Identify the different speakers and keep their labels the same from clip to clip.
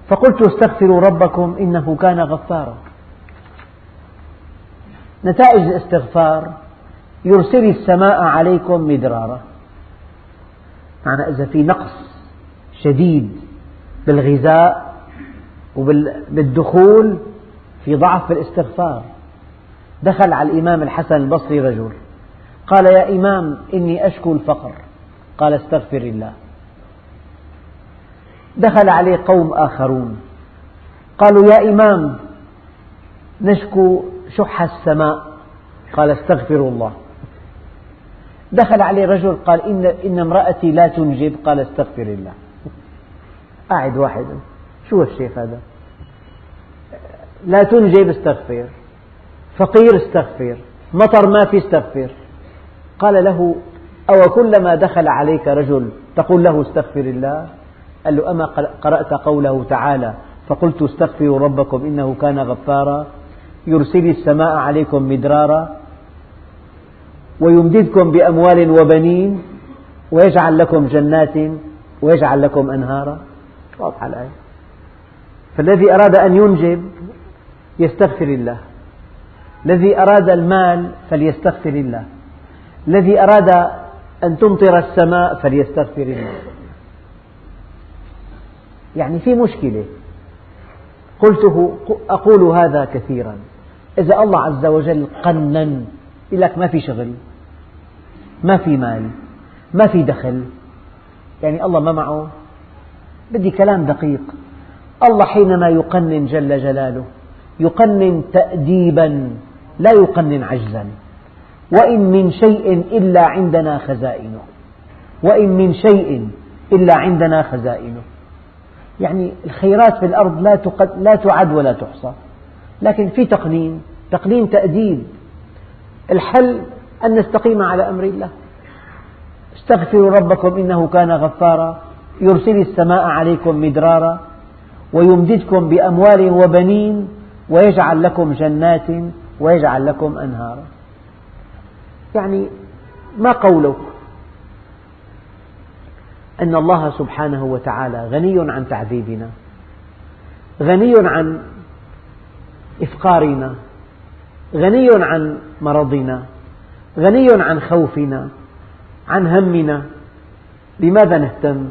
Speaker 1: فقلت استغفروا ربكم إنه كان غفارا. نتائج الاستغفار: يرسل السماء عليكم مدرارا. معنى إذا في نقص شديد بالغذاء وبالدخول، في ضعف بالاستغفار. دخل على الإمام الحسن البصري رجل قال: يا إمام إني أشكو الفقر. قال: استغفر الله. دخل عليه قوم آخرون قالوا: يا إمام نشكو شح السماء. قال: استغفروا الله. دخل عليه رجل قال: إن امرأتي لا تنجب. قال: استغفر الله. قاعد واحد، شو الشيخ هذا؟ لا تنجب استغفر، فقير استغفر، مطر ما في استغفر. قال له: أو كلما دخل عليك رجل تقول له استغفر الله؟ قال له: أما قرأت قوله تعالى: فقلت استغفروا ربكم إنه كان غفارا يرسل السماء عليكم مدرارا ويمددكم بأموال وبنين ويجعل لكم جنات ويجعل لكم أنهارا. واضحة الآية. فالذي أراد أن ينجب يستغفر الله، الذي أراد المال فليستغفر الله، الذي أراد أن تمطر السماء فليستغفر الله. يعني في مشكلة. أقول هذا كثيرا. إذا الله عز وجل قنن يقول لك ما في شغل، ما في مال، ما في دخل، يعني الله ما معه. بدي كلام دقيق. الله حينما يقنن جل جلاله يقنن تأديبا، لا يقنن عجزا. وإن من شيء إلا عندنا خزائنه، وإن من شيء إلا عندنا خزائنه. يعني الخيرات في الأرض لا تعد ولا تحصى، لكن في تقنين تأديب. الحل أن نستقيم على أمر الله. استغفروا ربكم إنه كان غفارا يرسل السماء عليكم مدرارا ويمددكم بأموال وبنين ويجعل لكم جنات ويجعل لكم أنهارا. يعني ما قولك أن الله سبحانه وتعالى غني عن تعذيبنا، غني عن إفقارنا، غني عن مرضنا، غني عن خوفنا، عن همنا. لماذا نهتم؟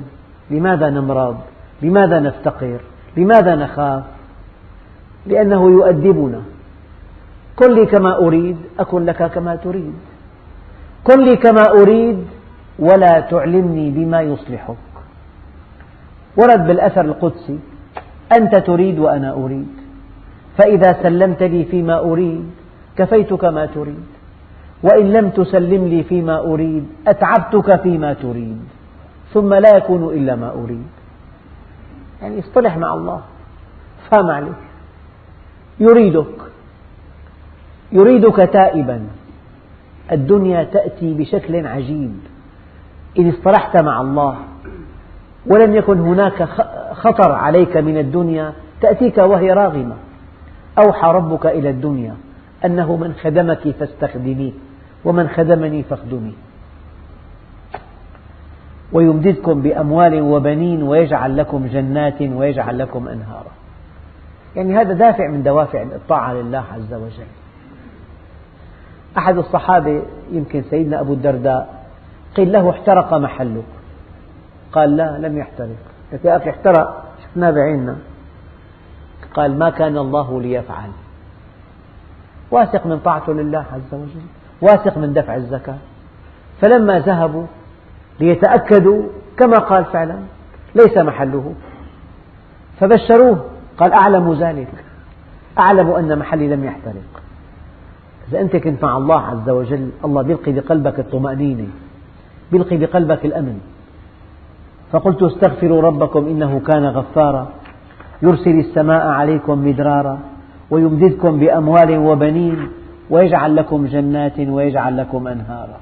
Speaker 1: لماذا نمرض؟ لماذا نفتقر؟ لماذا نخاف؟ لأنه يؤدبنا. كن لي كما أريد أكن لك كما تريد، كن لي كما أريد ولا تعلمني بما يصلحك. ورد بالأثر القدسي: أنت تريد وأنا أريد، فإذا سلمت لي فيما أريد كفيتك ما تريد، وإن لم تسلم لي فيما أريد أتعبتك فيما تريد، ثم لا يكون إلا ما أريد. يعني اصطلح مع الله، فهم عليك. يريدك تائبا. الدنيا تأتي بشكل عجيب. إن اصطلحت مع الله ولم يكن هناك خطر عليك من الدنيا تأتيك وهي راغمة. أوحى ربك إلى الدنيا أنه من خدمك فاستخدميه ومن خدمني فاخدميه. ويمددكم بأموال وبنين ويجعل لكم جنات ويجعل لكم أنهارا. يعني هذا دافع من دوافع الطاعة لله عز وجل. أحد الصحابة يمكن سيدنا أبو الدرداء قيل له: احترق محلك. قال: لا، لم يحترق. يا أخي احترق، شفناه بعيننا. قال: ما كان الله ليفعل. واثق من طاعته لله عز وجل، واثق من دفع الزكاة. فلما ذهبوا ليتأكدوا كما قال فعلا ليس محله، فبشروه. قال: أعلم ذلك، أعلم أن محلي لم يحترق. إذا أنت كنت مع الله عز وجل الله يلقي بقلبك الطمأنينة، يلقي بقلبك الأمن. فقلت استغفروا ربكم إنه كان غفارا يرسل السماء عليكم مدرارا ويمددكم بأموال وبنين ويجعل لكم جنات ويجعل لكم أنهارا.